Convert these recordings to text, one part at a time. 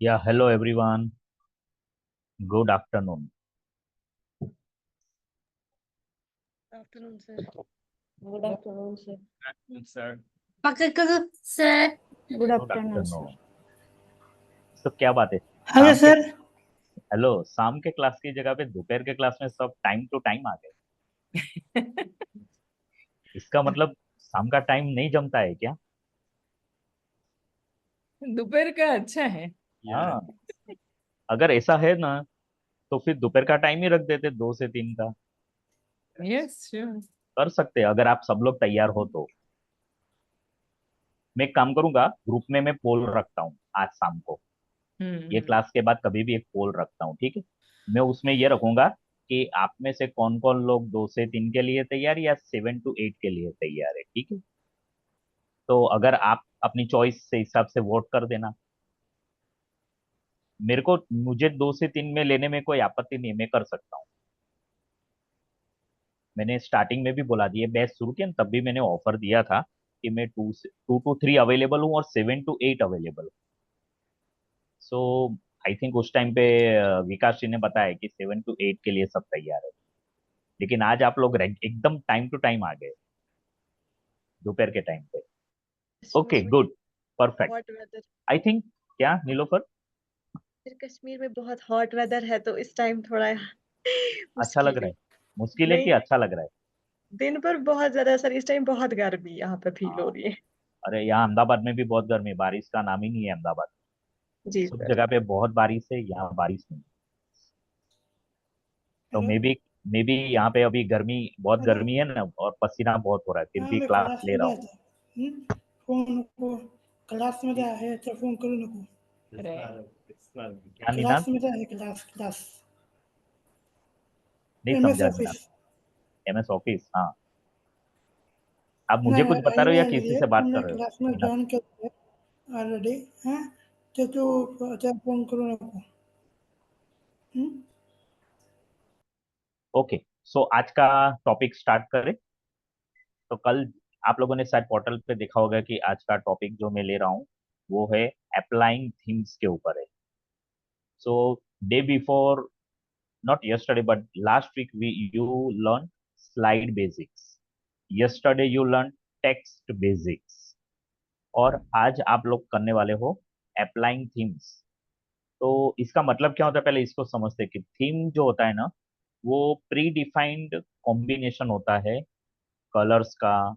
Yeah, hello everyone. Good afternoon. Afternoon, sir. Good afternoon, sir. Sir. Sir Good Good afternoon, sir. afternoon. तो क्या बात है? Hello शाम के सर। हेलो, शाम के क्लास की जगह पे दोपहर के क्लास में सब टाइम टू टाइम आ गए। इसका मतलब शाम का टाइम नहीं जमता है क्या? दोपहर का अच्छा है। हाँ, अगर ऐसा है ना तो फिर दोपहर का टाइम ही रख देते 2 से 3 का। Yes sure. कर सकते हैं अगर आप सब लोग तैयार हो तो। मैं एक काम करूंगा, ग्रुप में मैं पोल रखता हूँ आज शाम को। ये क्लास के बाद कभी भी एक पोल रखता हूँ, ठीक है? मैं उसमें ये रखूंगा कि आप में से कौन कौन लोग 2 से 3 के लिए तैयार या 7 to 8 के लिए तैयार है, ठीक है? तो अगर आप अपनी चॉइस से हिसाब से वोट कर देना। मुझे 2 से 3 में लेने में कोई आपत्ति नहीं है, मैं कर सकता हूँ। मैंने स्टार्टिंग में भी बोला दिया, बैच शुरू किया ना, तब भी मैंने ऑफर दिया था कि मैं 2 to 3 अवेलेबल हूँ और 7 to 8 अवेलेबल हूँ। सो आई थिंक उस टाइम पे विकास जी ने बताया कि 7 to 8 के लिए सब तैयार है। लेकिन आज आप लोग एकदम टाइम टू टाइम आ गए दोपहर के टाइम पे। ओके, कश्मीर गुड, में perfect. Hot weather. I think क्या नीलोफर फिर कश्मीर में बहुत हॉट वेदर है तो इस टाइम थोड़ा अच्छा लग मुश्किल रहा है। है? मुश्किल है कि नहीं, अच्छा लग रहा है? दिन पर बहुत ज्यादा सर, इस टाइम बहुत गर्मी यहाँ पे फील हो हाँ, रही है। अरे यहाँ अहमदाबाद में भी बहुत गर्मी है, बारिश का नाम ही नहीं है अहमदाबाद। जी सब सर। जगह पे बहुत बारिश है, यहाँ बारिश नहीं। तो हेलो। मे बी यहाँ पे अभी गर्मी, बहुत हेलो। गर्मी है ना, और पसीना बहुत हो रहा है, फिर हाँ भी मैं क्लास क्लास ले रहा मध्ये हूँ। आहे. फोन नको. क्लास मध्ये आहे तर फोन करू नको. क्या क्लास निनाद? मध्ये आहे. क्लास नहीं एम एस समझा निनाद। ऑफिस. MS ऑफिस, हाँ। आप नाही मुझे कुछ बता रहे हो या ईमेल किसी आली से आहे. बात मी कर रहे हो क्लास मध्ये निनाद? जॉईन केलं ऑलरेडी. हां तर तू त्या फोन करू नको. हं? ओके, सो आज का टॉपिक स्टार्ट करें। तो कल आप लोगों ने शायद पोर्टल पे देखा होगा कि आज का टॉपिक जो मैं ले रहा हूँ वो है अप्लाइंग थीम्स के ऊपर है। So day before, not yesterday but last week, you learned slide basics. Yesterday you learned text basics. और आज आप लोग करने वाले हो अप्लाइंग थीम्स। तो इसका मतलब क्या होता है, पहले इसको समझते हैं कि थीम जो होता है ना, वो प्री डिफाइंड कॉम्बिनेशन होता है कलर्स का,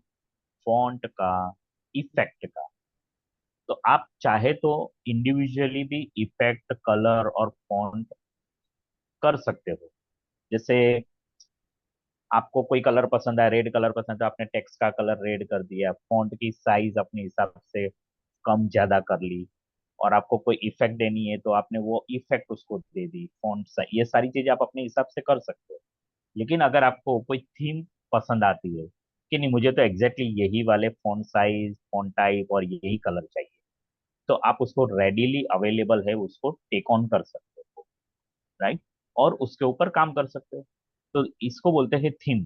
फॉन्ट का, इफेक्ट का। तो आप चाहे तो इंडिविजुअली भी इफेक्ट, कलर और फॉन्ट कर सकते हो। जैसे आपको कोई कलर पसंद है, रेड कलर पसंद है, तो आपने टेक्स्ट का कलर रेड कर दिया, फॉन्ट की साइज अपने हिसाब से कम ज्यादा कर ली, और आपको कोई इफेक्ट देनी है तो आपने वो इफेक्ट उसको दे दी, फॉन्ट साइज, ये सारी चीजें आप अपने हिसाब से कर सकते हो। लेकिन अगर आपको कोई थीम पसंद आती है कि नहीं, मुझे तो एग्जैक्टली यही वाले फॉन्ट साइज, फॉन्ट टाइप और यही कलर चाहिए, तो आप उसको रेडीली अवेलेबल है, उसको टेक ऑन कर सकते हो, राइट? और उसके ऊपर काम कर सकते हो। तो इसको बोलते हैं theme.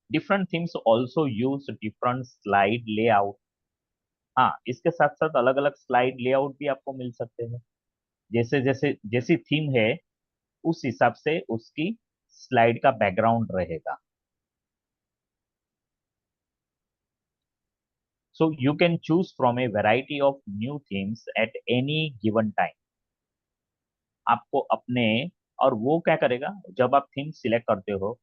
Different themes also use different slide layout. हाँ, इसके साथ साथ अलग अलग स्लाइड लेआउट भी आपको मिल सकते हैं। जैसे जैसे जैसी थीम है उस हिसाब से उसकी स्लाइड का बैकग्राउंड रहेगा। So you can choose from a variety of new themes at any given time. आपको अपने, और वो क्या करेगा जब आप थीम सिलेक्ट करते हो,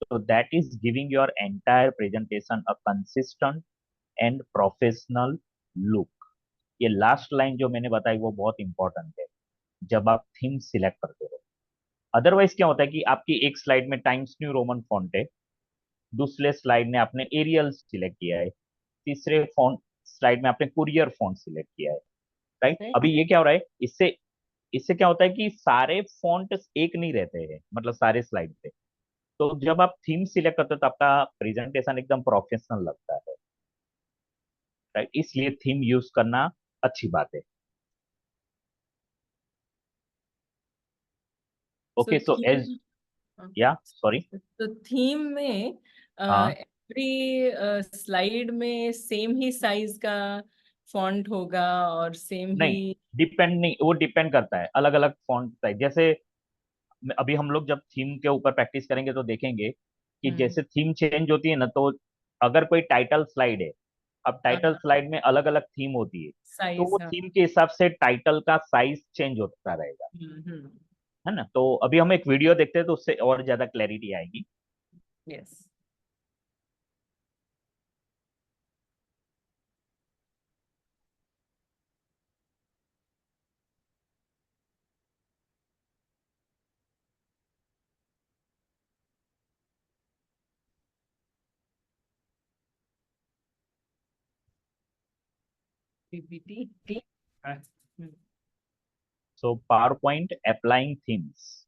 तो that is giving your entire presentation a consistent and professional look. ये लास्ट लाइन जो मैंने बताई वो बहुत इंपॉर्टेंट है जब आप थीम सिलेक्ट करते हो। अदरवाइज क्या होता है कि आपकी एक स्लाइड में टाइम्स न्यू रोमन फॉन्ट है, दूसरे स्लाइड में आपने एरियल सिलेक्ट किया है, तीसरे फॉन्ट स्लाइड में आपने कुरियर फॉन्ट सिलेक्ट किया है, राइट? अभी ये क्या हो रहा है, इससे इससे क्या होता है कि सारे फॉन्ट एक नहीं रहते हैं, मतलब सारे स्लाइड पे। तो जब आप थीम सिलेक्ट करते हो तो आपका प्रेजेंटेशन एकदम प्रोफेशनल लगता है, राइट? इसलिए थीम यूज करना अच्छी बात है। ओके, सो एज, या सॉरी, तो थीम में हाँ एवरी स्लाइड में सेम ही साइज का फॉन्ट होगा और सेम नहीं, ही? डिपेंड नहीं, वो डिपेंड करता है, अलग अलग फॉन्ट साइज। जैसे अभी हम लोग जब थीम के ऊपर प्रैक्टिस करेंगे तो देखेंगे कि हम्म। जैसे थीम चेंज होती है ना, तो अगर कोई टाइटल स्लाइड है, अब टाइटल हाँ, स्लाइड में अलग अलग थीम होती है, तो साइज, वो हाँ। थीम के हिसाब से टाइटल का साइज चेंज होता रहेगा, हम्म। है ना। तो अभी हम एक वीडियो देखते हैं तो उससे और ज्यादा क्लैरिटी आएगी। Yes. PPT. So power point applying themes.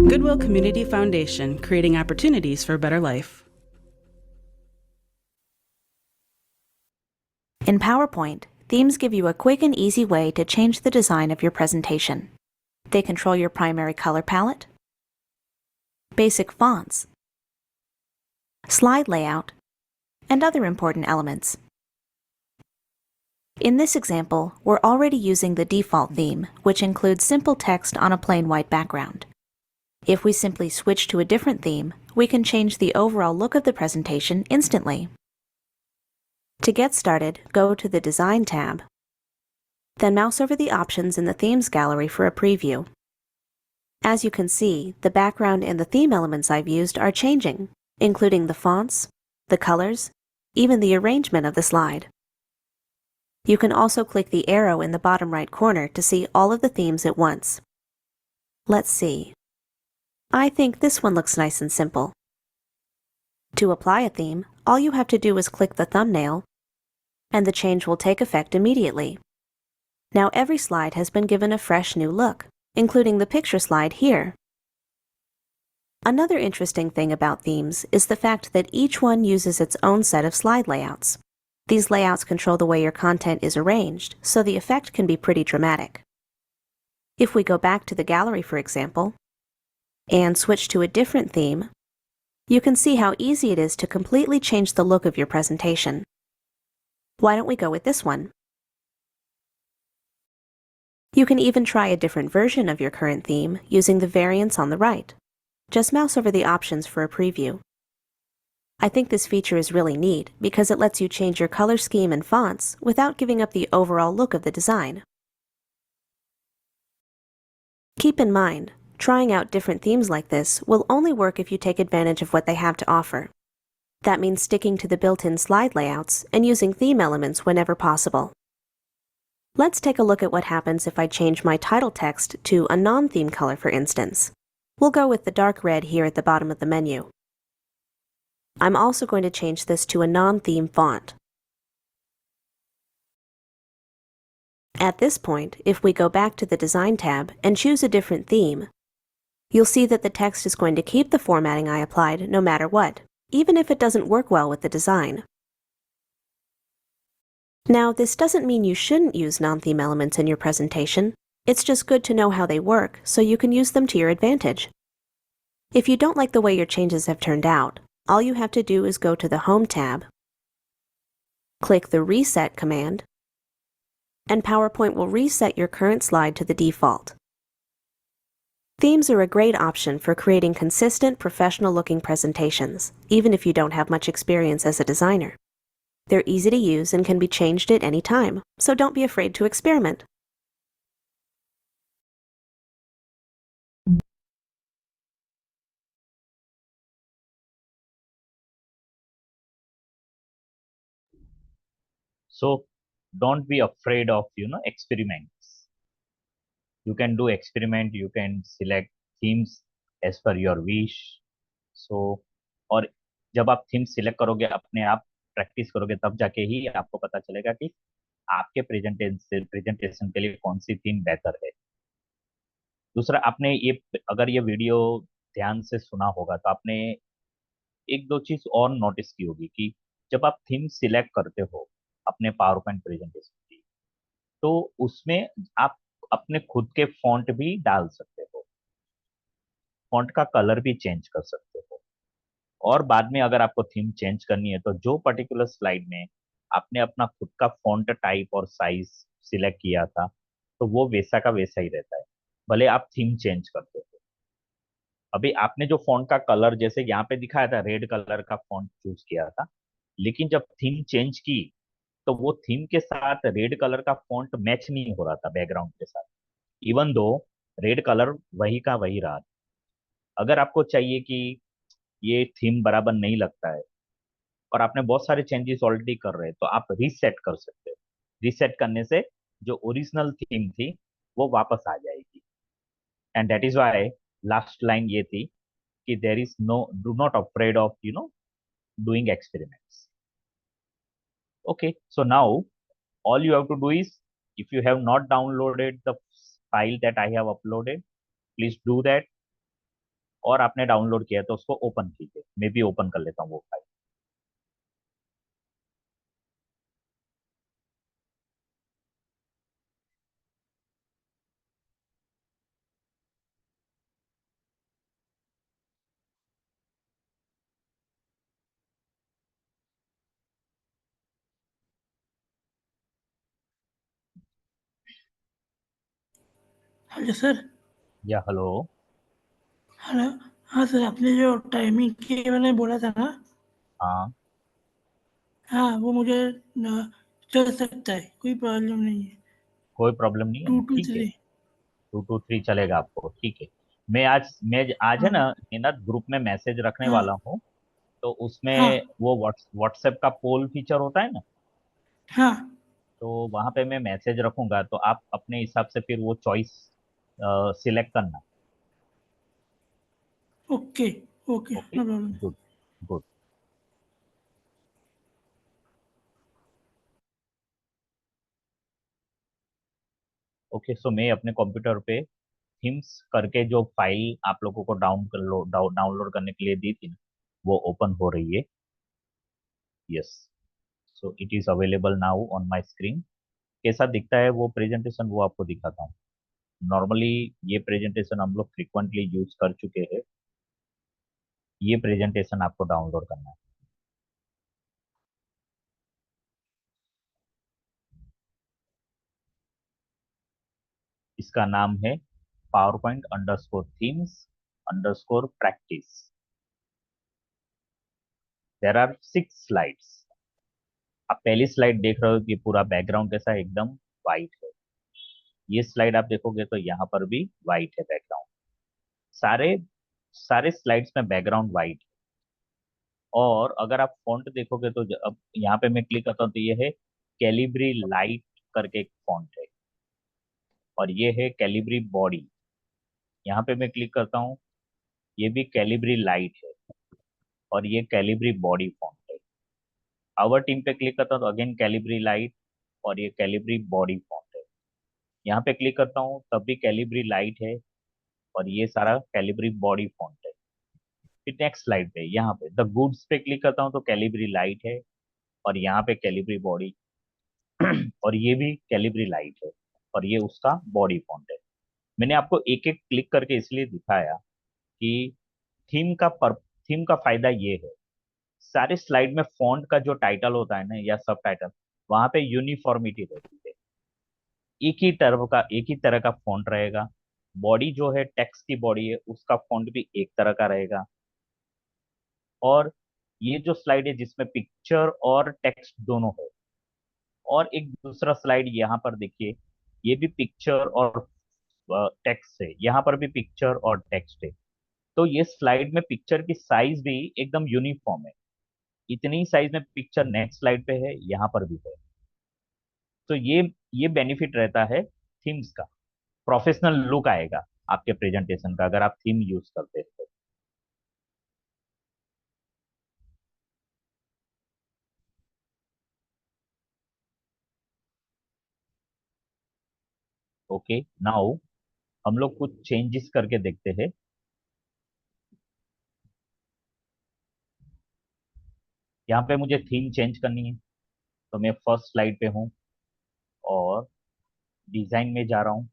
Goodwill Community Foundation, creating opportunities for a better life. In PowerPoint, themes give you a quick and easy way to change the design of your presentation. They control your primary color palette, basic fonts, slide layout, and other important elements. In this example, we're already using the default theme, which includes simple text on a plain white background. If we simply switch to a different theme, we can change the overall look of the presentation instantly. To get started, go to the Design tab, then mouse over the options in the Themes gallery for a preview. As you can see, the background and the theme elements I've used are changing, including the fonts, the colors, even the arrangement of the slide. You can also click the arrow in the bottom right corner to see all of the themes at once. Let's see. I think this one looks nice and simple. To apply a theme, all you have to do is click the thumbnail, and the change will take effect immediately. Now every slide has been given a fresh new look, including the picture slide here. Another interesting thing about themes is the fact that each one uses its own set of slide layouts. These layouts control the way your content is arranged, so the effect can be pretty dramatic. If we go back to the gallery, for example, and switch to a different theme, you can see how easy it is to completely change the look of your presentation. Why don't we go with this one? You can even try a different version of your current theme using the variants on the right. Just mouse over the options for a preview. I think this feature is really neat because it lets you change your color scheme and fonts without giving up the overall look of the design. Keep in mind, trying out different themes like this will only work if you take advantage of what they have to offer. That means sticking to the built-in slide layouts and using theme elements whenever possible. Let's take a look at what happens if I change my title text to a non-theme color, for instance. We'll go with the dark red here at the bottom of the menu. I'm also going to change this to a non-theme font. At this point, if we go back to the Design tab and choose a different theme, you'll see that the text is going to keep the formatting I applied no matter what, even if it doesn't work well with the design. Now, this doesn't mean you shouldn't use non-theme elements in your presentation. It's just good to know how they work so you can use them to your advantage. If you don't like the way your changes have turned out, all you have to do is go to the Home tab, click the Reset command, and PowerPoint will reset your current slide to the default. Themes are a great option for creating consistent, professional-looking presentations, even if you don't have much experience as a designer. They're easy to use and can be changed at any time, so don't be afraid to experiment. So don't be afraid of experiments. You can do experiment, you can select themes as per your wish. So और जब आप theme select करोगे, अपने आप practice करोगे, तब जाके ही आपको पता चलेगा कि आपके प्रेजेंटेशन के लिए कौन सी थीम बेहतर है। दूसरा, आपने ये अगर ये वीडियो ध्यान से सुना होगा तो आपने एक दो चीज और नोटिस की होगी कि जब आप थीम सिलेक्ट करते हो अपने पावर पॉइंट प्रेजेंटेशन की, तो उसमें आप अपने खुद के फॉन्ट भी डाल सकते हो, फॉन्ट का कलर भी चेंज कर सकते हो। और बाद में अगर आपको थीम चेंज करनी है तो जो पर्टिकुलर स्लाइड में आपने अपना खुद का फॉन्ट टाइप और साइज सिलेक्ट किया था, तो वो वैसा का वैसा ही रहता है, भले आप थीम चेंज करते हो। अभी आपने जो फॉन्ट का कलर जैसे यहाँ पे दिखाया था, रेड कलर का फॉन्ट चूज किया था, लेकिन जब थीम चेंज की तो वो थीम के साथ रेड कलर का फॉन्ट मैच नहीं हो रहा था बैकग्राउंड के साथ, इवन दो रेड कलर वही का वही रहा। अगर आपको चाहिए कि ये थीम बराबर नहीं लगता है और आपने बहुत सारे चेंजेस ऑलरेडी कर रहे हैं, तो आप रीसेट कर सकते हो। रीसेट करने से जो ओरिजिनल थीम थी वो वापस आ जाएगी। And that is why last line ये थी कि there is no, do not afraid of doing experiments. Okay, so now all you have to do is, if you have not downloaded the file that I have uploaded, please do that। और आपने download किया तो उसको open कीजिए, मैं भी open कर लेता हूँ वो फाइल। Hello sir. या हेलो। हेलो। हाँ सर, आपने जो टाइमिंग के मैंने बोला था ना, हाँ, हाँ वो मुझे चल सकता है, कोई प्रॉब्लम नहीं है। कोई प्रॉब्लम नहीं है टू ना, टू ठीक है। थ्री 2 to 3 चलेगा आपको, ठीक है। मैं आज है हाँ ना, ग्रुप में मैसेज रखने हाँ वाला हूँ। तो हाँ उसमें वो व्हाट्सएप का पोल फीचर होता है ना, हाँ। तो वहां पे मैं मैसेज रखूंगा, तो आप अपने हिसाब से फिर वो चॉइस सिलेक्ट करना। Okay okay, okay, no problem. Good, good. Okay, so मैं अपने कंप्यूटर पे थीम्स करके जो फाइल आप लोगों को डाउनलोड करने के लिए दी थी ना, वो ओपन हो रही है। Yes, so it is available now on my screen. कैसा दिखता है वो प्रेजेंटेशन, वो आपको दिखाता हूँ। नॉर्मली ये प्रेजेंटेशन हम लोग फ्रिक्वेंटली यूज कर चुके हैं। ये प्रेजेंटेशन आपको डाउनलोड करना है। इसका नाम है PowerPoint_themes_practice। There are 6 slides. आप पहली स्लाइड देख रहे हो कि पूरा बैकग्राउंड कैसा है, एकदम वाइट है। ये स्लाइड आप देखोगे तो यहाँ पर भी वाइट है बैकग्राउंड। सारे सारे स्लाइड्स में बैकग्राउंड वाइट है। और अगर आप फॉन्ट देखोगे तो अब यहाँ पे मैं क्लिक करता हूँ तो ये है कैलिब्री लाइट करके एक फॉन्ट है, और ये है कैलिब्री बॉडी। यहाँ पे मैं क्लिक करता हूँ, ये भी कैलिब्री लाइट है, और ये कैलिब्री बॉडी फॉन्ट है। आवर टीम पे क्लिक करता हूँ तो अगेन कैलिब्री लाइट, और ये कैलिब्री बॉडी फॉन्ट है। यहाँ पे क्लिक करता हूँ तब भी कैलिब्री लाइट है, और ये सारा कैलिब्री बॉडी फॉन्ट है। फिर नेक्स्ट स्लाइड पे यहाँ पे द गुड्स पे क्लिक करता हूँ तो कैलिब्री लाइट है, और यहाँ पे कैलिब्री बॉडी और ये भी कैलिब्री लाइट है, और ये उसका बॉडी फॉन्ट है। मैंने आपको एक एक क्लिक करके इसलिए दिखाया कि थीम का थीम का फायदा ये है, सारे स्लाइड में फॉन्ट का जो टाइटल होता है ना या सब टाइटल, वहां पे यूनिफॉर्मिटी रहती है। एक ही तरह का फॉन्ट रहेगा। बॉडी जो है, टेक्स्ट की बॉडी है, उसका फॉन्ट भी एक तरह का रहेगा। और ये जो स्लाइड है जिसमें पिक्चर और टेक्स्ट दोनों है, और एक दूसरा स्लाइड यहाँ पर देखिए, ये भी पिक्चर और टेक्स्ट है, यहाँ पर भी पिक्चर और टेक्स्ट है। तो ये स्लाइड में पिक्चर की साइज भी एकदम यूनिफॉर्म है। इतनी साइज में पिक्चर नेक्स्ट स्लाइड पे है, यहाँ पर भी है। तो ये बेनिफिट रहता है थीम्स का। प्रोफेशनल लुक आएगा आपके प्रेजेंटेशन का अगर आप थीम यूज करते हैं तो। ओके, नाउ हम लोग कुछ चेंजेस करके देखते हैं। यहाँ पे मुझे थीम चेंज करनी है, तो मैं फर्स्ट स्लाइड पे हूँ और डिजाइन में जा रहा हूँ।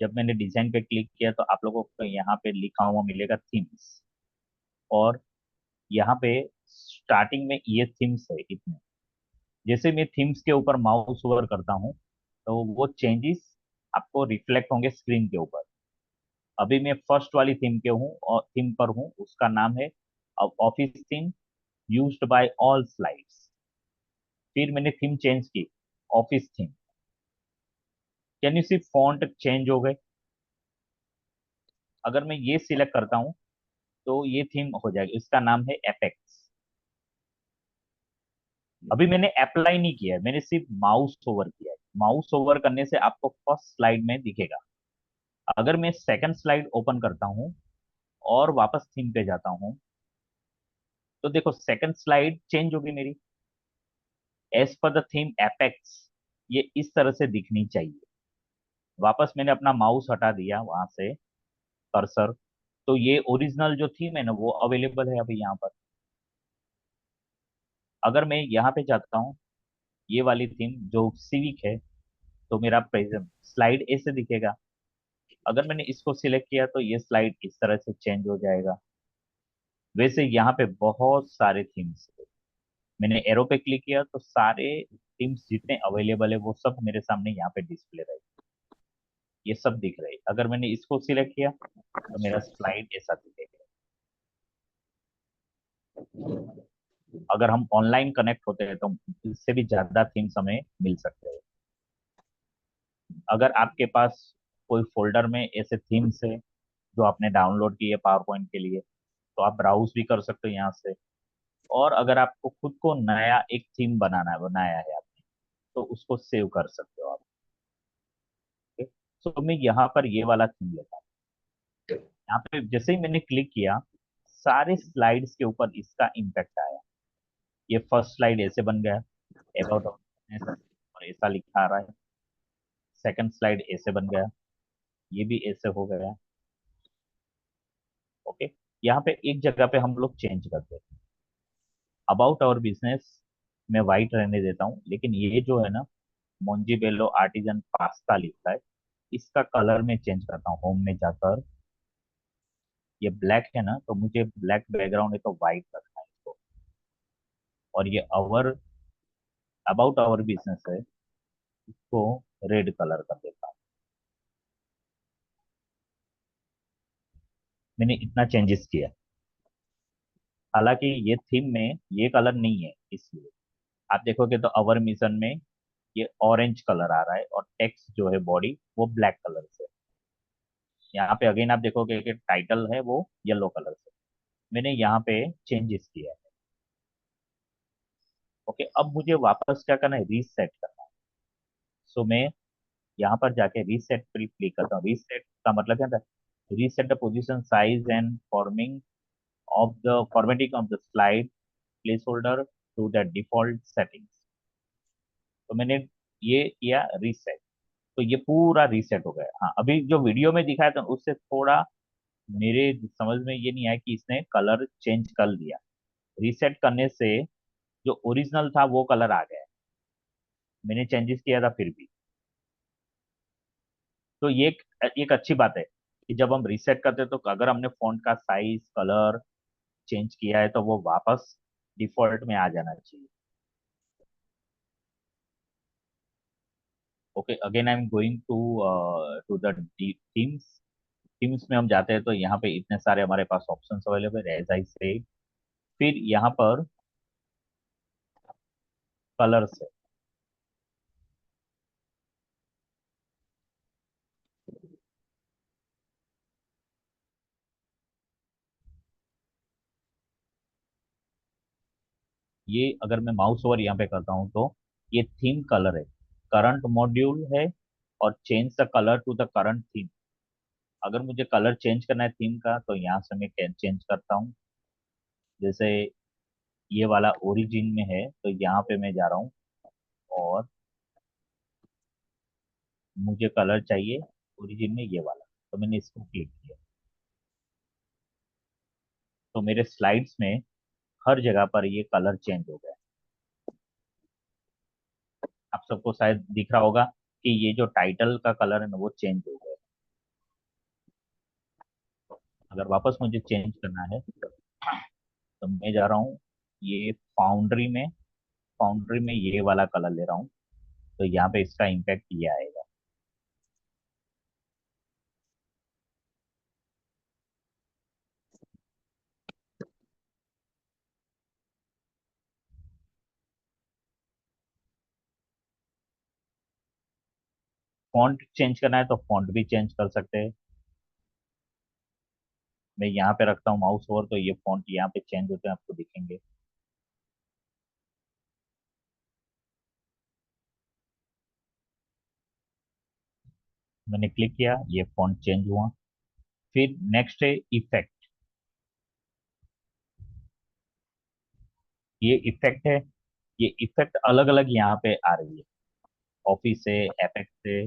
जब मैंने डिजाइन पे क्लिक किया तो आप लोगों को यहाँ पे लिखा हुआ मिलेगा थीम्स, और यहाँ पे स्टार्टिंग में ये थीम्स है इतने। जैसे मैं थीम्स के ऊपर माउस ओवर करता हूँ तो वो चेंजेस आपको रिफ्लेक्ट होंगे स्क्रीन के ऊपर। अभी मैं फर्स्ट वाली थीम के हूँ और थीम पर हूँ, उसका नाम है office theme used by all slides. फिर मैंने थीम चेंज की, office theme. Can you see font change हो गए? अगर मैं ये सिलेक्ट करता हूँ तो ये थीम हो जाएगी, इसका नाम है एपेक्स। अभी मैंने अप्लाई नहीं किया है, मैंने सिर्फ माउस ओवर किया है। माउस ओवर करने से आपको फर्स्ट स्लाइड में दिखेगा। अगर मैं सेकंड स्लाइड ओपन करता हूँ और वापस थीम पे जाता हूँ तो देखो सेकंड स्लाइड चेंज होगी मेरी। As per the theme apex ये इस तरह से दिखनी चाहिए। वापस मैंने अपना माउस हटा दिया वहां से, कर्सर, तो ये ओरिजिनल जो थीम है ना वो अवेलेबल है अभी यहाँ पर। अगर मैं यहाँ पे जाता हूँ, ये वाली थीम जो सिविक है, तो मेरा प्रेजेंट स्लाइड ऐसे दिखेगा। अगर मैंने इसको सिलेक्ट किया तो ये स्लाइड इस तरह से चेंज हो जाएगा। वैसे यहाँ पे बहुत सारे थीम्स है। मैंने एरो पे क्लिक किया तो सारे थीम्स जितने अवेलेबल है वो सब मेरे सामने यहाँ पे डिस्प्ले रहे, ये सब दिख रहे। अगर मैंने इसको सिलेक्ट किया तो मेरा स्लाइड ऐसा दिखेगा। अगर हम ऑनलाइन कनेक्ट होते हैं तो इससे भी ज्यादा थीम्स हमें मिल सकते हैं। अगर आपके पास कोई फोल्डर में ऐसे थीम्स है जो आपने डाउनलोड किए पावर पॉइंट के लिए, तो आप ब्राउज भी कर सकते हो यहाँ से। और अगर आपको खुद को नया एक थीम बनाया है आपने, तो उसको सेव कर सकते हो आप। तो मैं यहाँ पर ये वाला थीम लेता हूँ। यहाँ पे जैसे ही मैंने क्लिक किया सारे स्लाइड्स के ऊपर इसका इम्पैक्ट आया। ये फर्स्ट स्लाइड ऐसे बन गया, अबाउट और ऐसा लिखा आ रहा है। सेकंड स्लाइड ऐसे बन गया, ये भी ऐसे हो गया। ओके, यहाँ पे एक जगह पे हम लोग चेंज करते हैं। अबाउट आवर बिजनेस में वाइट रहने देता हूँ, लेकिन ये जो है ना मोंजीबेलो आर्टिजन पास्ता लिखा है, इसका कलर में चेंज करता हूँ। होम में जाकर ये ब्लैक है ना, तो मुझे ब्लैक बैकग्राउंड है तो व्हाइट रखना है इसको। और ये अवर अबाउट आवर बिजनेस है, इसको रेड कलर कर देता हूँ। मैंने इतना चेंजेस किया। हालांकि ये थीम में ये कलर नहीं है, इसलिए आप देखोगे तो अवर मिशन में ये ऑरेंज कलर आ रहा है और टेक्स्ट जो है बॉडी वो ब्लैक कलर से। यहाँ पे अगेन आप देखोगे कि टाइटल है वो येलो कलर से। मैंने यहाँ पे चेंजेस किया है। ओके, अब मुझे वापस क्या करना है, रीसेट करना है। सो मैं यहाँ पर जाके रीसेट पर क्लिक करता हूँ। रीसेट का मतलब क्या था, reset the position size and formatting of the slide placeholder to the default settings. तो मैंने ये किया रीसेट, तो ये पूरा रीसेट हो गया। हाँ, अभी जो वीडियो में दिखाया था उससे थोड़ा मेरे समझ में ये नहीं आया कि इसने कलर चेंज कर दिया। रीसेट करने से जो ओरिजिनल था वो कलर आ गया, मैंने चेंजेस किया था फिर भी। तो ये एक अच्छी बात है कि जब हम रीसेट करते हैं तो अगर हमने फॉन्ट का साइज कलर चेंज किया है तो वो वापस डिफॉल्ट में आ जाना चाहिए। Okay, again I am going to the themes. Themes में हम जाते हैं तो यहाँ पे इतने सारे हमारे पास ऑप्शंस अवेलेबल है, एज आई से। फिर यहाँ पर कलर्स है। ये अगर मैं माउस ओवर यहाँ पे करता हूँ तो ये थीम कलर है, करंट मॉड्यूल है, और change the colour to the current theme. अगर मुझे कलर चेंज करना है थीम का तो यहाँ से मैं चेंज करता हूँ। जैसे ये वाला ओरिजिन में है तो यहाँ पे मैं जा रहा हूँ और मुझे कलर चाहिए ओरिजिन में ये वाला, तो मैंने इसको क्लिक किया। तो मेरे स्लाइड्स में हर जगह पर ये कलर चेंज हो गया। आप सबको शायद दिख रहा होगा कि ये जो टाइटल का कलर है ना वो चेंज हो गया। अगर वापस मुझे चेंज करना है तो मैं जा रहा हूँ ये फाउंड्री में ये वाला कलर ले रहा हूँ, तो यहाँ पे इसका इम्पैक्ट ये आएगा। फॉन्ट चेंज करना है तो फॉन्ट भी चेंज कर सकते हैं। मैं यहाँ पे रखता हूँ माउस ओवर, तो ये फॉन्ट यहाँ पे चेंज होते हैं, आपको दिखेंगे। मैंने क्लिक किया, ये फॉन्ट चेंज हुआ। फिर नेक्स्ट है इफेक्ट। ये इफेक्ट है, ये इफेक्ट अलग अलग यहाँ पे आ रही है, ऑफिस से, एपेक्स से।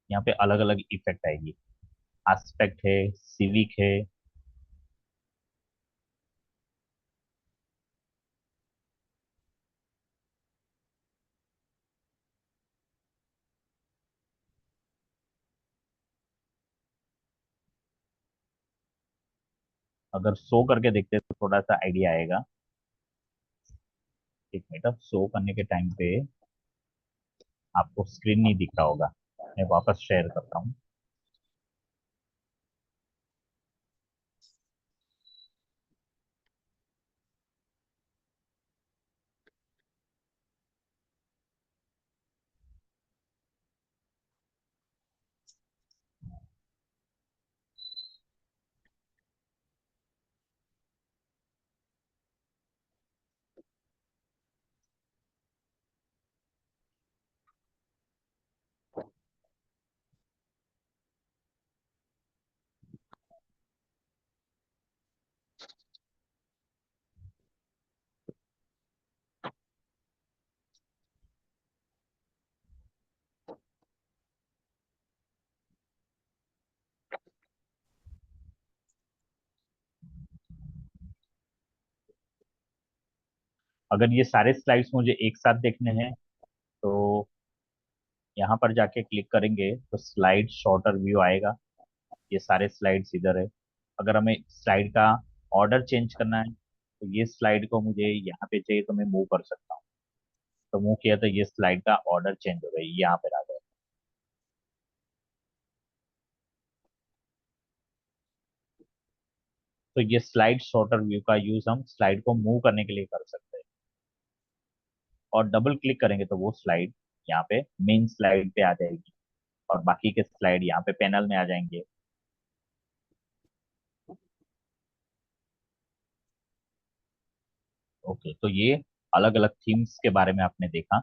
यहाँ पे अलग अलग इफेक्ट आएगी। एस्पेक्ट है, सिविक है। अगर शो करके देखते हैं तो थोड़ा सा आइडिया आएगा। एक मिनट, अब शो करने के टाइम पे आपको स्क्रीन नहीं दिख रहा होगा, मैं वापस शेयर करता हूँ। अगर ये सारे स्लाइड्स मुझे एक साथ देखने हैं तो यहाँ पर जाके क्लिक करेंगे तो स्लाइड शॉर्टर व्यू आएगा। ये सारे स्लाइड्स इधर है। अगर हमें स्लाइड का ऑर्डर चेंज करना है तो ये स्लाइड को मुझे यहाँ पे चाहिए तो मैं मूव कर सकता हूँ। तो मूव किया तो ये स्लाइड का ऑर्डर चेंज हो गया, यहाँ पे आ गया। तो ये स्लाइड शॉर्टर व्यू का यूज हम स्लाइड को मूव करने के लिए कर सकते हैं। और डबल क्लिक करेंगे तो वो स्लाइड यहाँ पे मेन स्लाइड पे आ जाएगी, और बाकी के स्लाइड यहाँ पे पैनल में आ जाएंगे। ओके, तो ये अलग अलग थीम्स के बारे में आपने देखा।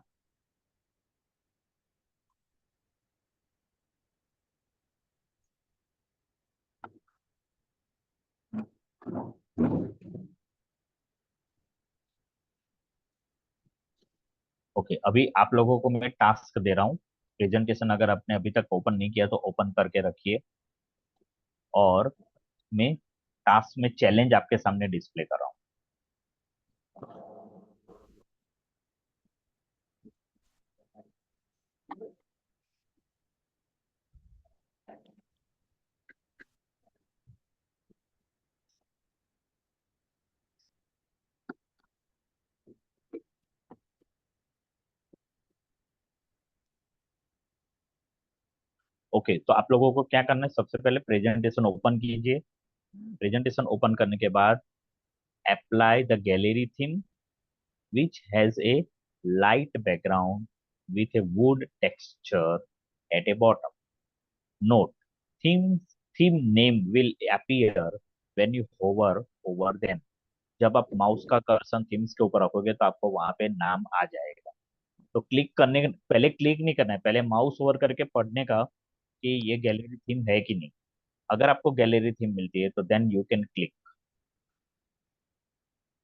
ओके, अभी आप लोगों को मैं टास्क दे रहा हूँ। प्रेजेंटेशन अगर आपने अभी तक ओपन नहीं किया तो ओपन करके रखिए, और मैं टास्क में चैलेंज आपके सामने डिस्प्ले कर रहा हूँ। ओके, तो आप लोगों को क्या करना है, सबसे पहले प्रेजेंटेशन ओपन कीजिए। प्रेजेंटेशन ओपन करने के बाद apply the gallery theme which has a light background with a wood texture at a bottom. Note, theme, theme name will appear when you hover over them. जब आप mouse का cursor themes के ऊपर रखोगे तो आपको वहां पे नाम आ जाएगा। तो क्लिक करने पहले क्लिक नहीं करना है, पहले माउस ओवर करके पढ़ने का कि ये गैलरी थीम है कि नहीं। अगर आपको गैलरी थीम मिलती है तो then you can click.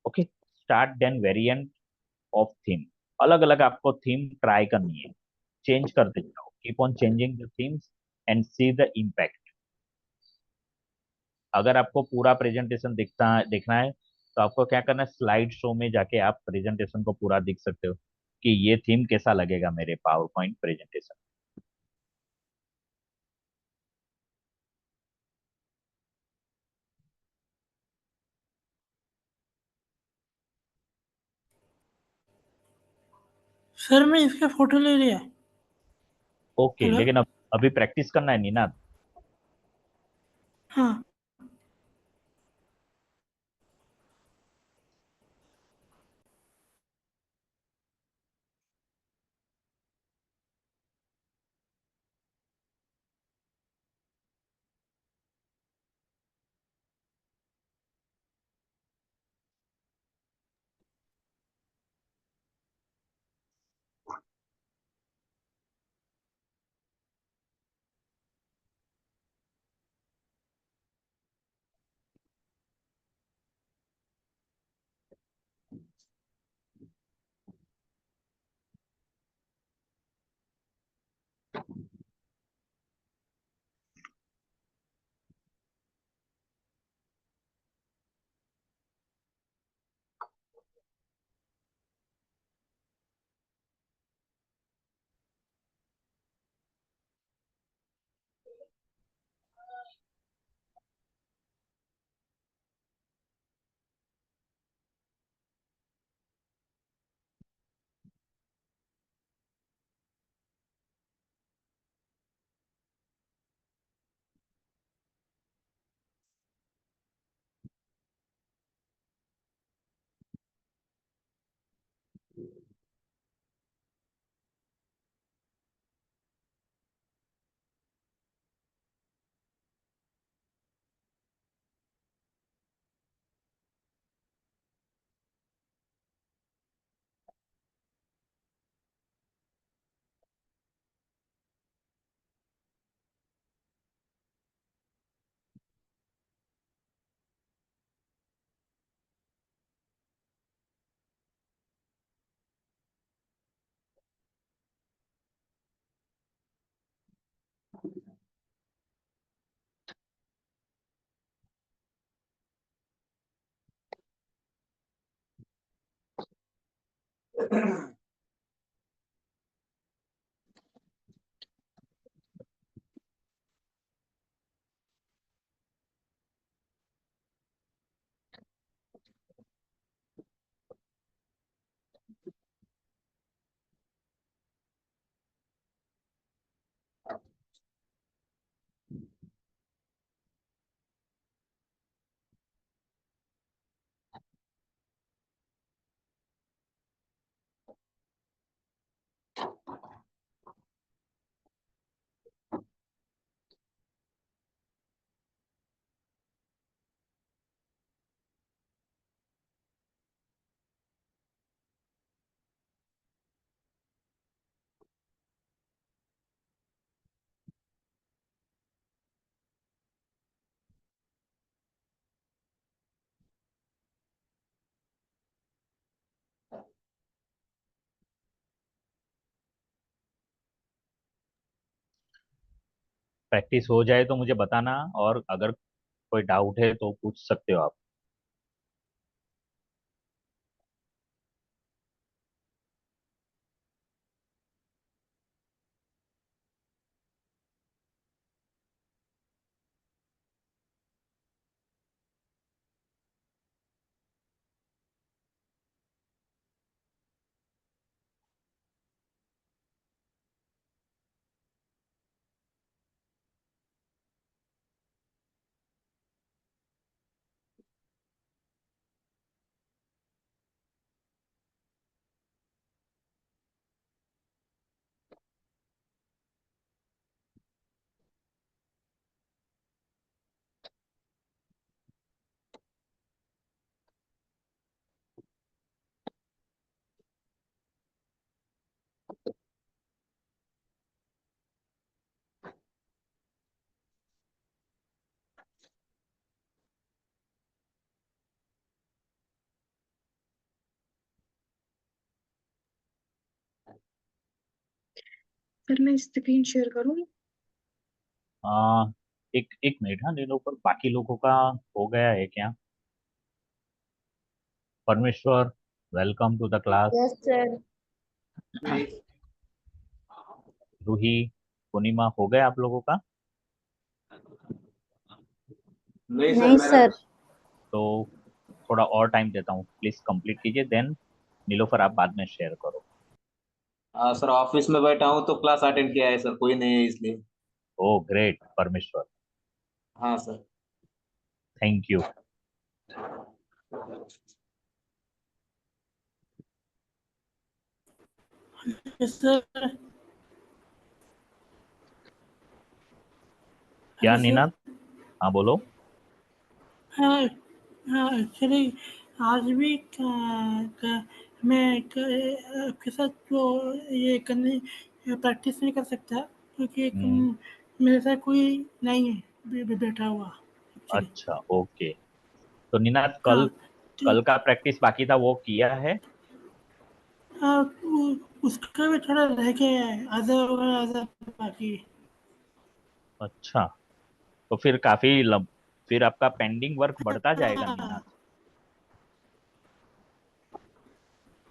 Okay, start then variant of theme. अलग अलग आपको थीम ट्राई करनी है, चेंज करते जाओ। Keep on changing the themes and see the impact. अगर आपको पूरा प्रेजेंटेशन देखना है तो आपको क्या करना है, स्लाइड शो में जाके आप प्रेजेंटेशन को पूरा देख सकते हो कि ये थीम कैसा लगेगा मेरे पावर पॉइंट प्रेजेंटेशन। सर मैं इसका फोटो ले लिया। Okay, hello. लेकिन अब अभी प्रैक्टिस करना है नीना। हाँ। प्रैक्टिस हो जाए तो मुझे बताना, और अगर कोई डाउट है तो पूछ सकते हो आप। फिर मैं स्क्रीन शेयर करूँ? आ, एक एक मिनट, हाँ इन लोगों पर बाकी लोगों का हो गया है क्या? Parmeshwar, welcome to the class. Yes sir. नहीं रूही, पूर्णिमा, हो गए आप लोगों का? नहीं सर नहीं मेरा सर। तो थोड़ा और टाइम देता हूँ, प्लीज कंप्लीट कीजिए, देन नीलोफर आप बाद में शेयर करो। सर ऑफिस में बैठा हूँ तो क्लास अटेंड किया है सर, कोई नहीं है इसलिए। ओ ग्रेट, परमेश्वर, हाँ सर। Thank you. सर क्या हेलो सर। निनाद? हाँ बोलो। हाँ हाँ एक्चुअली आज भी मैं आपके साथ जो ये करने प्रैक्टिस नहीं कर सकता क्योंकि हम्म, मेरे साथ कोई नहीं है बैठा हुआ एक्चुअली। अच्छा ओके। तो निनाद, कल हाँ तो कल का प्रैक्टिस बाकी था, वो किया है? हाँ, उसका भी थोड़ा रह गया है, आधा वगैरह आधा बाकी है। अच्छा, तो फिर काफी फिर आपका पेंडिंग वर्क बढ़ता जाएगा निनाद। हाँ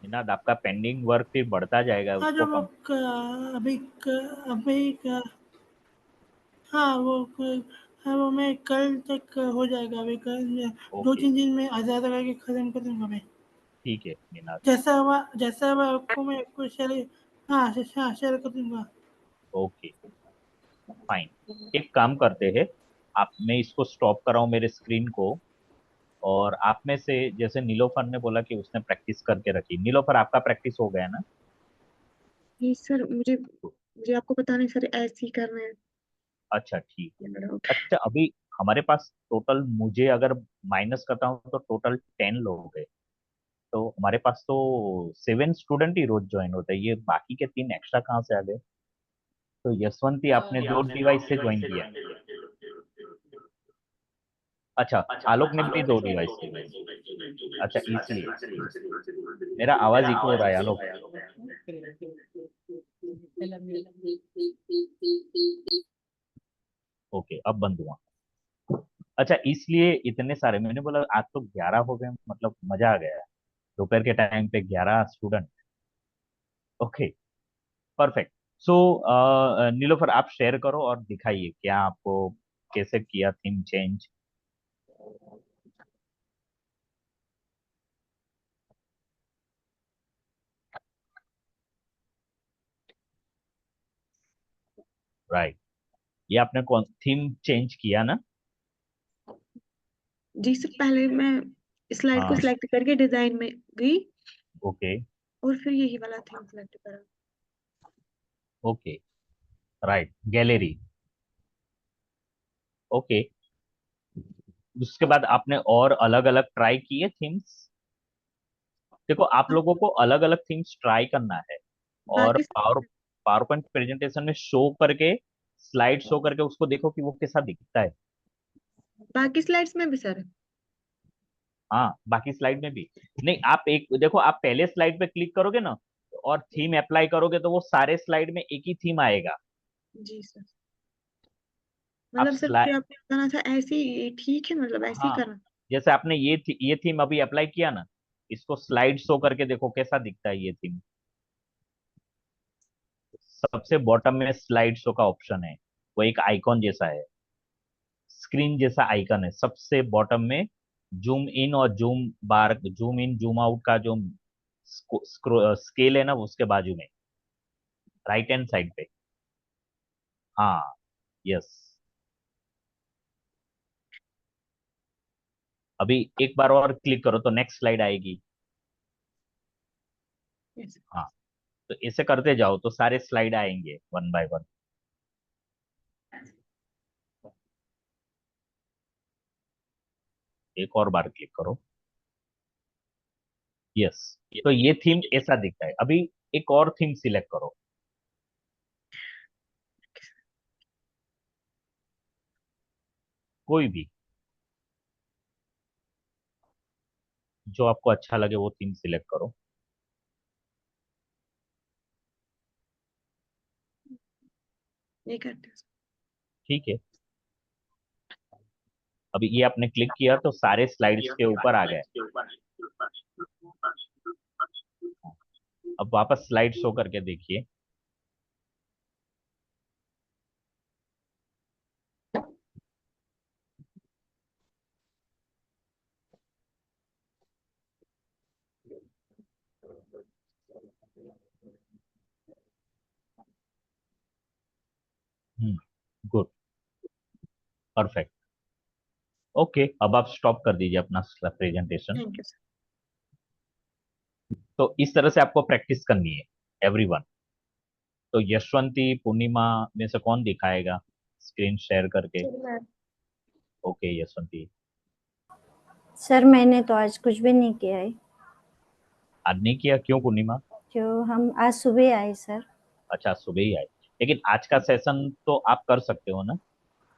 निनाद, आपका पेंडिंग वर्क फिर बढ़ता जाएगा, हाँ उसको जो वो कम। अभी हाँ हाँ वो मैं कल तक हो जाएगा। अभी कल दो ओके, तीन दिन में आधा आधा करके खत्म कर दूंगा मैं। ठीक है निनाद। जैसा हुआ आपको मैं आपको शेयर हाँ शेयर कर दूंगा। Okay, fine. एक काम करते हैं, आप, मैं इसको स्टॉप कराऊं मेरे स्क्रीन को, और आप में से जैसे नीलोफर ने बोला कि उसने प्रैक्टिस करके रखी, नीलोफर आपका प्रैक्टिस हो गया ना? नहीं सर, मुझे मुझे आपको पता नहीं सर, ऐसे ही करना है अच्छा ठीक है। मेरा डाउट। अच्छा, अभी हमारे पास टोटल, मुझे अगर माइनस करता हूँ तो टोटल 10 लोग हैं। तो हमारे पास तो 7 स्टूडेंट ही रोज ज्वाइन होते हैं, ये बाकी के 3 एक्स्ट्रा कहाँ से आ गए? तो यशवंती, आपने 2 डिवाइस से ज्वाइन किया? अच्छा, आलोक ने भी 2 डिवाइस से ज्वाइन किया, अच्छा इसलिए मेरा आवाज इको हो रहा है आलोक। ओके, अब बंद हुआ। अच्छा, इसलिए इतने सारे, मैंने बोला आज तो 11 हो गए, मतलब मजा आ गया। दोपहर के टाइम पे 11 student. Okay, perfect. So Nilofar, आप शेयर करो और दिखाइए क्या आपको, कैसे किया थीम चेंज। राइट, ये आपने कौन थीम चेंज किया ना? जी सर, पहले मैं स्लाइड को हाँ, सिलेक्ट करके डिजाइन में गई ओके और फिर यही वाला थीम सिलेक्ट करा। Okay, right, gallery, okay. उसके बाद आपने और अलग अलग ट्राई किए थीम्स? देखो, आप हाँ, लोगों को अलग अलग थीम्स ट्राई करना है, और बाकी पावर पावर पॉइंट प्रेजेंटेशन में शो करके, स्लाइड शो करके उसको देखो कि वो कैसा दिखता है। बाकी स्लाइड्स में भी सर। हाँ, बाकी स्लाइड में भी। नहीं, आप एक देखो, आप पहले स्लाइड पे क्लिक करोगे ना, और थीम अप्लाई करोगे तो वो सारे स्लाइड में एक ही थीम आएगा। जी सर, आप मतलब सर मुझे स्लाइड, आपको बताना था, ऐसे ही ठीक है, मतलब ऐसे ही हाँ, करना। जैसे आपने ये थीम अभी अप्लाई किया ना, इसको स्लाइड शो करके देखो कैसा दिखता है ये थीम। सबसे बॉटम में स्लाइड शो का ऑप्शन है, वो एक आइकॉन जैसा है, स्क्रीन जैसा आइकन है सबसे बॉटम में। जूम इन और zoom bar, zoom in zoom out का जो स्केल है ना, उसके बाजू में राइट हैंड साइड पे। हाँ, यस। अभी एक बार और क्लिक करो तो नेक्स्ट स्लाइड आएगी। Yes. हाँ, तो ऐसे करते जाओ तो सारे स्लाइड आएंगे वन बाय वन। एक और बार क्लिक करो। यस, तो ये थीम ऐसा दिखता है। अभी एक और थीम सिलेक्ट करो, कोई भी जो आपको अच्छा लगे वो थीम सिलेक्ट करो। ये करते हैं। ठीक है, अभी ये आपने क्लिक किया तो सारे स्लाइड्स के ऊपर आ गए। अब वापस स्लाइड शो करके देखिए। Good, perfect. ओके, अब आप स्टॉप कर दीजिए अपना प्रेजेंटेशन। Thank you sir. तो इस तरह से आपको प्रैक्टिस करनी है एवरीवन। तो यशवंती, पूर्णिमा में से कौन दिखाएगा स्क्रीन शेयर करके? सर मैं ओके यशवंती। सर मैंने तो आज कुछ भी नहीं किया है। आज नहीं किया? क्यों पूर्णिमा? क्यों, हम आज सुबह आए सर। अच्छा, सुबह ही आए। लेकिन आज का सेशन तो आप कर सकते हो ना?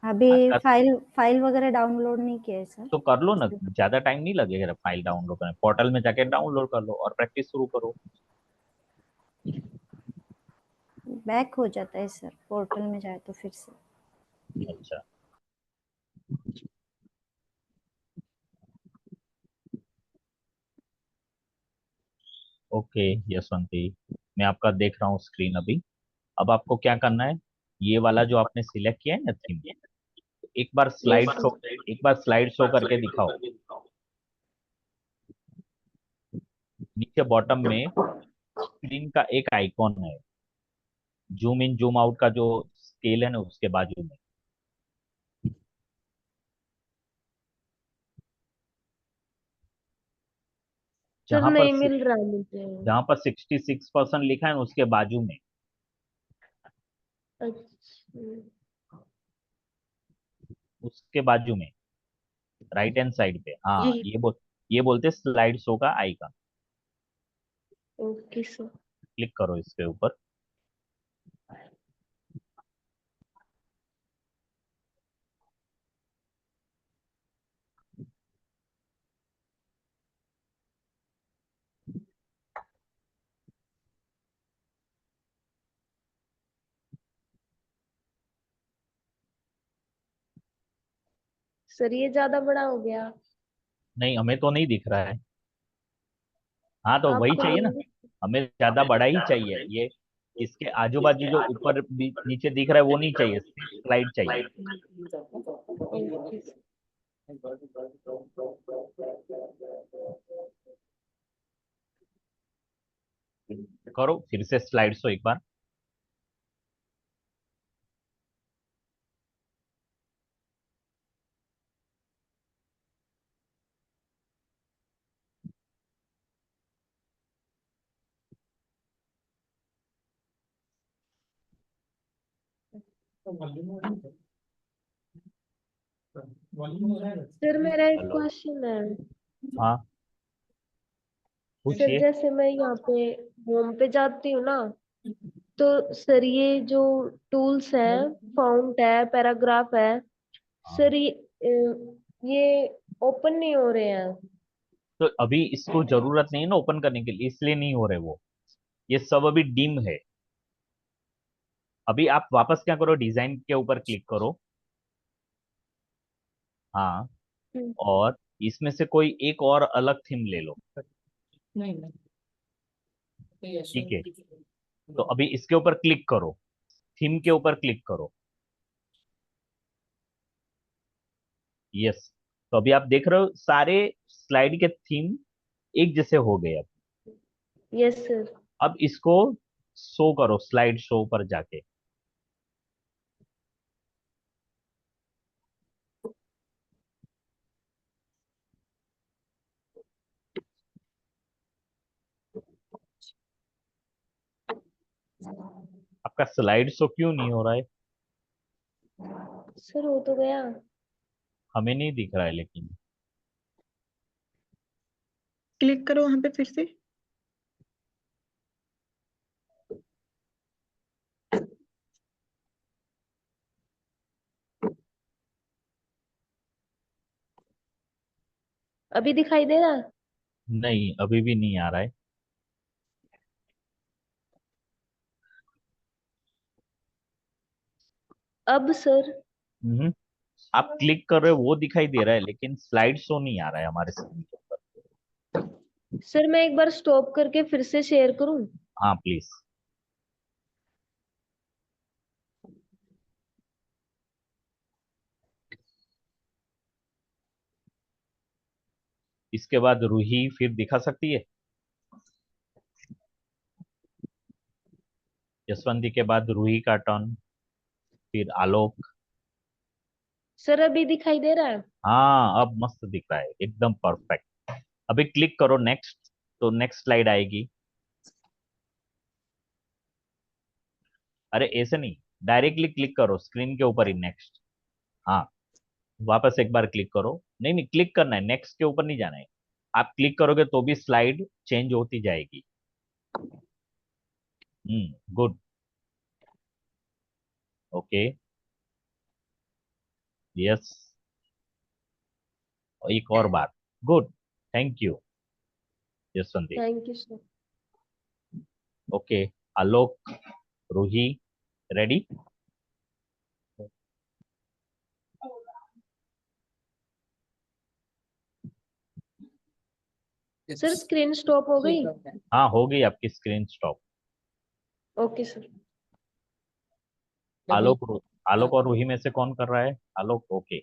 आज अभी का फाइल फाइल वगैरह डाउनलोड नहीं किया है सर। तो कर लो ना, ज्यादा टाइम नहीं लगेगा फाइल डाउनलोड करने। पोर्टल में जाके डाउनलोड कर लो और प्रैक्टिस शुरू करो। बैक हो जाता है सर, पोर्टल में जाए तो फिर से। अच्छा, ओके यशवंती, मैं आपका देख रहा हूँ स्क्रीन अभी। अब आपको क्या करना है, ये वाला जो आपने सिलेक्ट किया है ना थीम, एक बार यस स्लाइड सर। शो, एक बार स्लाइड शो करके दिखाओ। नीचे बॉटम में स्क्रीन का एक आइकॉन है, जूम इन जूम आउट का जो स्केल है ना, उसके बाजू में। सर जहां पर नहीं मिल रहा मुझे। जहां पर 66% लिखा है ना, उसके बाजू में, अच्छा, उसके बाजू में राइट हैंड साइड पे, हाँ यही। ये बोलते स्लाइड शो का आइकन। Okay sir. क्लिक करो इसके ऊपर। सर ये ज्यादा बड़ा हो गया। नहीं, हमें तो नहीं दिख रहा है। हाँ, तो वही आपको चाहिए ना, नहीं? हमें ज्यादा बड़ा ही चाहिए ये। इसके आजू बाजू जो ऊपर नीचे दिख रहा है वो नहीं चाहिए, स्लाइड चाहिए। Okay sir. करो फिर से स्लाइड शो एक बार। सर मेरा एक हेलो, क्वेश्चन है। हाँ सर पूछिए। जैसे मैं यहाँ पे होम पे जाती हूँ ना, तो सर ये जो टूल्स हैं, फाउंट है, पैराग्राफ है, हाँ, सर ये ओपन नहीं हो रहे हैं। तो अभी इसको जरूरत नहीं है ना ओपन करने के लिए, इसलिए नहीं हो रहे वो। ये सब अभी डिम है। अभी आप वापस क्या करो, डिजाइन के ऊपर क्लिक करो। हाँ, हम्म, और इसमें से कोई एक और अलग थीम ले लो। नहीं नहीं, तो ठीक है, यशवंती तो अभी इसके ऊपर क्लिक करो, थीम के ऊपर क्लिक करो। यस, तो अभी आप देख रहे हो सारे स्लाइड के थीम एक जैसे हो गए। Yes sir. अब इसको शो करो स्लाइड शो पर जाके। आपका स्लाइड शो क्यों नहीं हो रहा है? सर हो तो गया। हमें नहीं दिख रहा है लेकिन। क्लिक करो वहां पे फिर से। अभी दिखाई दे रहा है? नहीं, अभी भी नहीं आ रहा है। अब सर? हम्म, आप क्लिक कर रहे हो वो दिखाई दे रहा है, लेकिन स्लाइड शो नहीं आ रहा है हमारे स्क्रीन के ऊपर। सर मैं एक बार स्टॉप करके फिर से शेयर करूं? हाँ प्लीज। इसके बाद रूही फिर दिखा सकती है। जसवंती के बाद रूही का टर्न, फिर आलोक। सर अभी दिखाई दे रहा है? हाँ अब मस्त दिख रहा है, एकदम परफेक्ट। अभी क्लिक करो नेक्स्ट, तो नेक्स्ट स्लाइड आएगी। अरे ऐसे नहीं, डायरेक्टली क्लिक करो स्क्रीन के ऊपर ही नेक्स्ट। हाँ वापस एक बार क्लिक करो। नहीं नहीं, क्लिक करना है, नेक्स्ट के ऊपर नहीं जाना है। आप क्लिक करोगे तो भी स्लाइड चेंज होती जाएगी। गुड। ओके। यस, एक और बार। Good. Thank you Jaswanti. Thank you sir. Okay Alok, Roohi, ready? Sir screen stop हो गई? हाँ हो गई आपकी screen stop. Okay sir. Alok, Alok और रूही में से कौन कर रहा है? Alok. Okay.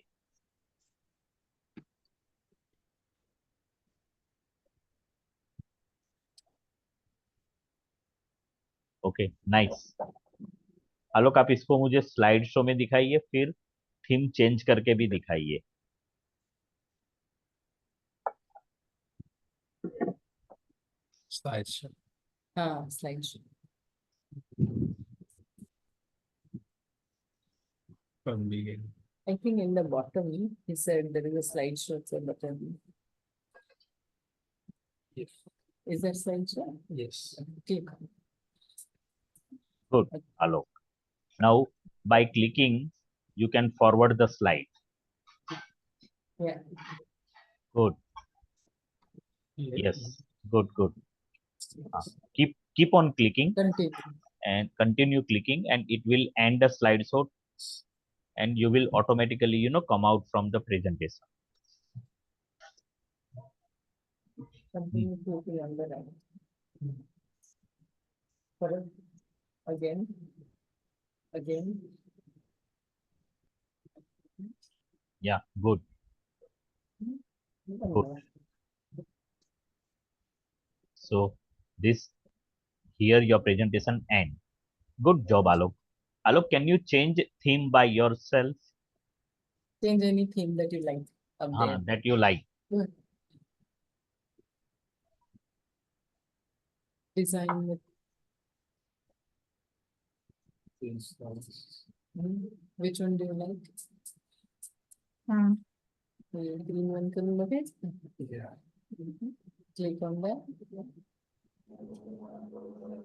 Okay nice. Alok आप इसको मुझे स्लाइड शो में दिखाइए, फिर थीम चेंज करके भी दिखाइए। slideshow. हाँ slideshow. From beginning. I think in the bottom he said there is a slideshow at the bottom. Yes. Is that slideshow? Yes. Click on it. Good, Alok. Now, by clicking, you can forward the slide. Yeah. Good. Yes. Good. Good. Keep on clicking Continue. and continue clicking, and it will end the slideshow, and you will automatically, come out from the presentation. Continue clicking on the right. Correct. Again. Again. Yeah. Good. Good. So this here your presentation end. Good job, Alok. Alok, can you change theme by yourself? Change any theme that you like up there. That you like. Good. Design with. Which one do you like? Green one can look at. Yeah. Click on that.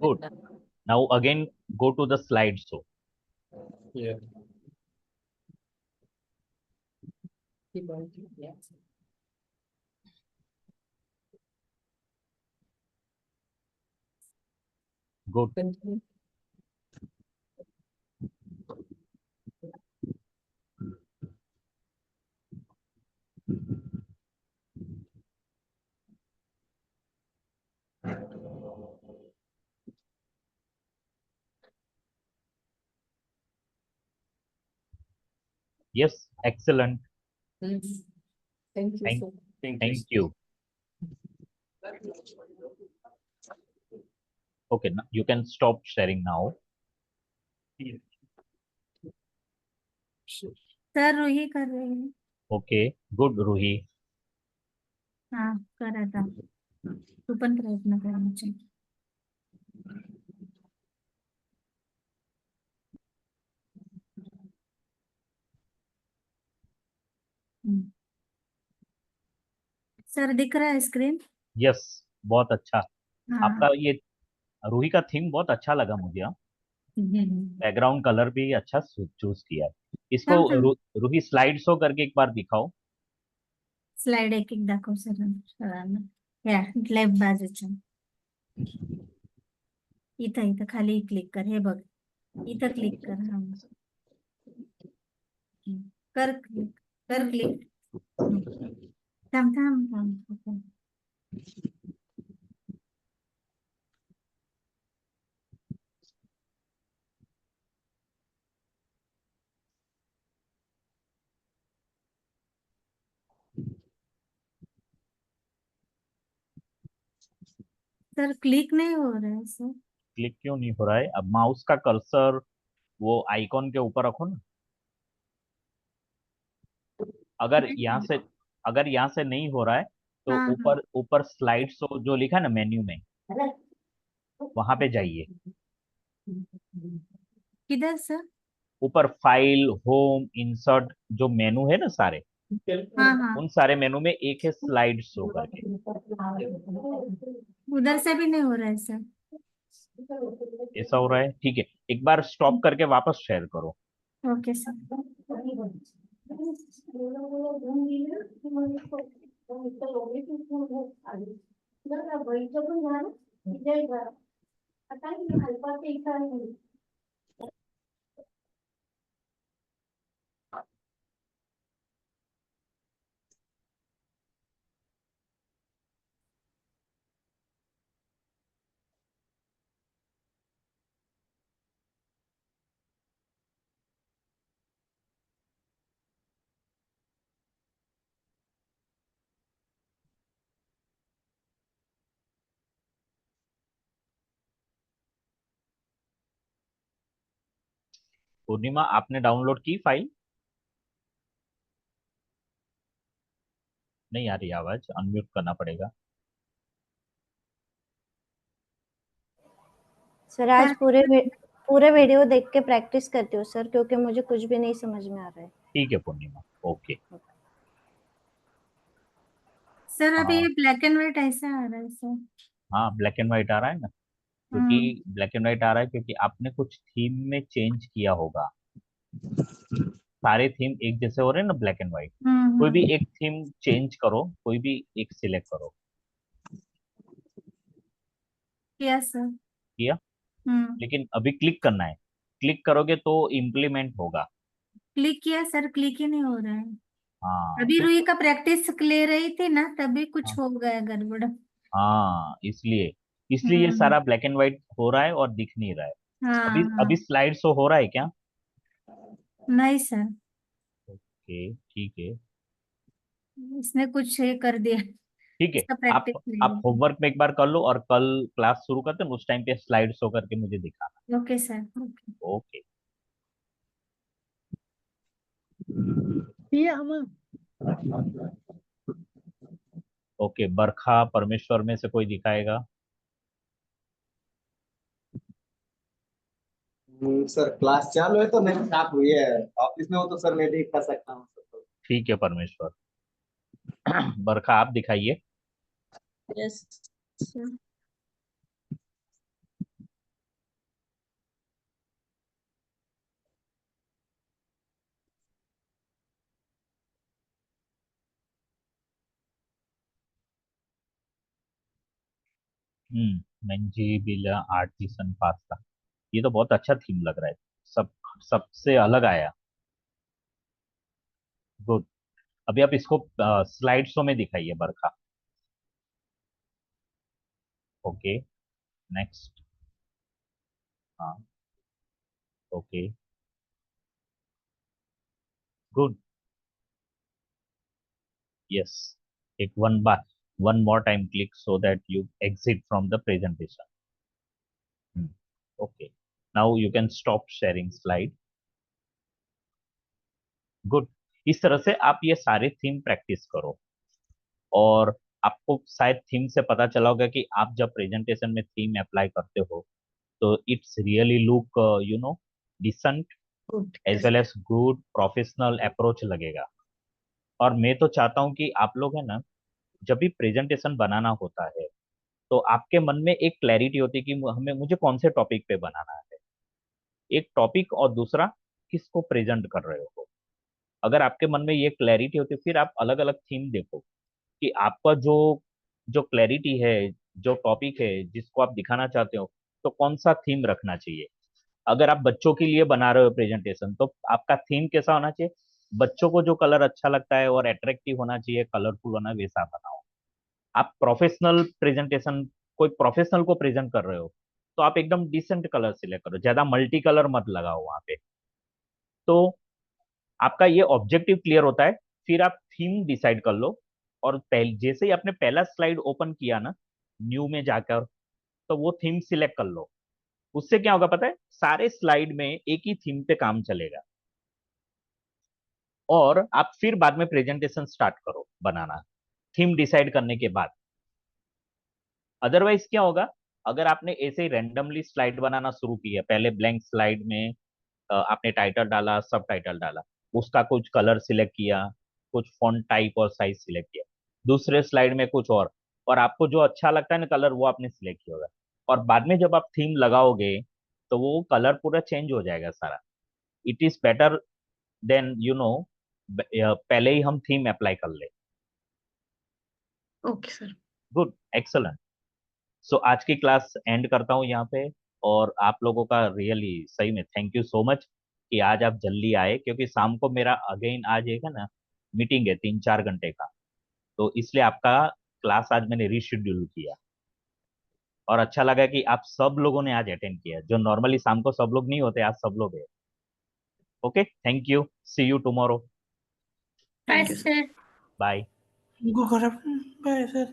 Good. Now again go to the slideshow. Yeah. Keep on. Yeah. Good. Continue. Yes, excellent. Thank you. Thank, Sir. thank you. Okay, now you can stop sharing now. Sir Roohi कर रही है। Okay, good, Ruhi. हाँ कर रहा था, तू पण प्रयत्न कर मुझे। सर दिख रहा है स्क्रीन? Yes, बहुत अच्छा। हाँ। आपका ये रूही का थीम बहुत अच्छा लगा मुझे। बैकग्राउंड कलर भी अच्छा चूज किया है। इसको रूही स्लाइड शो करके एक बार दिखाओ। स्लाइड एक एक दाखव सर या लेफ्ट बाजूच्या इथं इथं खाली क्लिक कर, हे बघ इथं क्लिक कर। हा कर क्लिक, कर क्लिक। थांब थांब थांब। सर क्लिक नहीं हो रहा है सर। क्लिक क्यों नहीं हो रहा है? अब माउस का कर्सर वो आइकॉन के ऊपर रखो ना। अगर यहाँ से अगर यहाँ से नहीं हो रहा है तो हाँ हाँ ऊपर ऊपर स्लाइड शो जो लिखा है ना मेन्यू में, वहां पे जाइए। किधर सर? ऊपर फाइल, होम, इंसर्ट जो मेनू है ना सारे, हाँ हाँ, उन सारे मेनू में एक है स्लाइड शो करके। उधर से भी नहीं हो रहा है सर। ऐसा हो रहा है? ठीक है, एक बार स्टॉप करके वापस शेयर करो। Okay sir. पूर्णिमा, आपने डाउनलोड की फाइल? नहीं आ रही आवाज, अनम्यूट करना पड़ेगा। सर आज सर पूरे वीडियो देख के प्रैक्टिस करती हूँ सर, क्योंकि मुझे कुछ भी नहीं समझ में आ रहा है। ठीक है पूर्णिमा, ओके। सर अभी हाँ ये ब्लैक एंड व्हाइट ऐसा आ रहा है सर। हाँ, ब्लैक एंड व्हाइट आ रहा है ना, हम्म क्योंकि ब्लैक एंड व्हाइट आ रहा है क्योंकि आपने कुछ थीम में चेंज किया होगा। सारे थीम एक जैसे हो रहे हैं ना ब्लैक एंड व्हाइट। कोई भी हम्म। एक थीम चेंज करो, कोई भी एक सिलेक्ट करो। किया सर। किया? हम्म। लेकिन अभी क्लिक करना है। क्लिक करोगे तो इम्प्लीमेंट होगा। क्लिक किया सर, क्लिक ही नहीं हो रहा है। हाँ अभी तो रुई का प्रैक्टिस ले रही थी ना, तभी कुछ हाँ हो गया गड़बड़। हाँ, इसलिए इसलिए ये हम्म। सारा ब्लैक एंड व्हाइट हो रहा है और दिख नहीं रहा है। हाँ अभी अभी हाँ। स्लाइड शो हो रहा है क्या? नहीं सर, ओके ठीक है। इसने कुछ ये कर दिया। ठीक है, इसका आप प्रैक्टिस ले आप रही होमवर्क में एक बार कर लो और कल क्लास शुरू करते हैं, उस टाइम पे स्लाइड शो करके मुझे दिखाना। थी। Okay sir, okay. Okay. Okay, Barkha Parmeshwar में से कोई दिखाएगा? सर क्लास चालू है तो मेरे साथ हुई है। ऑफिस में हो तो सर मैं भी कर सकता हूँ सर। ठीक है परमेश्वर। बरखा आप दिखाइए। Yes sir. मंजीबिला आर्टिसन पास्ता, ये तो बहुत अच्छा थीम लग रहा है। सब सबसे अलग आया। गुड। अभी आप इसको स्लाइड शो में दिखाइए बरखा। Okay, next. हाँ, ओके, गुड, यस। एक one more time click so that you exit from the presentation. Okay, now you can stop sharing slide. Good. इस तरह से आप ये सारे थीम प्रैक्टिस करो। और आपको शायद थीम से पता चला होगा कि आप जब प्रेजेंटेशन में थीम अप्लाई करते हो तो it's really look decent as well as good professional approach लगेगा। और मैं तो चाहता हूँ कि आप लोग है ना, जब भी प्रेजेंटेशन बनाना होता है तो आपके मन में एक क्लैरिटी होती है कि हमें मुझे कौन से टॉपिक पे बनाना है। एक टॉपिक और दूसरा किसको प्रेजेंट कर रहे हो। अगर आपके मन में ये क्लैरिटी होती है फिर आप अलग अलग थीम देखो कि आपका जो जो क्लैरिटी है, जो टॉपिक है जिसको आप दिखाना चाहते हो, तो कौन सा थीम रखना चाहिए। अगर आप बच्चों के लिए बना रहे हो प्रेजेंटेशन तो आपका थीम कैसा होना चाहिए? बच्चों को जो कलर अच्छा लगता है और अट्रैक्टिव होना चाहिए, कलरफुल होना, वैसा बनाओ। आप प्रोफेशनल प्रेजेंटेशन, कोई प्रोफेशनल को प्रेजेंट कर रहे हो तो आप एकदम डिसेंट कलर सिलेक्ट करो, ज्यादा मल्टी कलर मत लगाओ वहां पे। तो आपका ये ऑब्जेक्टिव क्लियर होता है। फिर आप थीम डिसाइड कर लो। और जैसे ही आपने पहला स्लाइड ओपन किया ना, न्यू में जाकर तो वो थीम सिलेक्ट कर लो। उससे क्या होगा पता है, सारे स्लाइड में एक ही थीम पे काम चलेगा, और आप फिर बाद में प्रेजेंटेशन स्टार्ट करो बनाना थीम डिसाइड करने के बाद। अदरवाइज क्या होगा, अगर आपने ऐसे ही रैंडमली स्लाइड बनाना शुरू किया, पहले ब्लैंक स्लाइड में आपने टाइटल डाला, सब टाइटल डाला, उसका कुछ कलर सिलेक्ट किया, कुछ फॉन्ट टाइप और साइज सिलेक्ट किया, दूसरे स्लाइड में कुछ और आपको जो अच्छा लगता है ना कलर, वो आपने सिलेक्ट किया होगा, और बाद में जब आप थीम लगाओगे तो वो कलर पूरा चेंज हो जाएगा सारा। इट इज बेटर देन पहले ही हम थीम अप्लाई कर ले। Okay sir. Good, excellent. So आज की क्लास एंड करता हूँ यहाँ पे, और आप लोगों का रियली सही में थैंक यू सो मच कि आज आप जल्दी आए, क्योंकि शाम को मेरा अगेन आज एक है ना मीटिंग है 3-4 घंटे का, तो इसलिए आपका क्लास आज मैंने रीशेड्यूल किया, और अच्छा लगा कि आप सब लोगों ने आज अटेंड किया, जो नॉर्मली शाम को सब लोग नहीं होते, आज सब लोग है। Okay, thank you, see you tomorrow, bye thank you sir. Bye. Good afternoon. Bye, sir.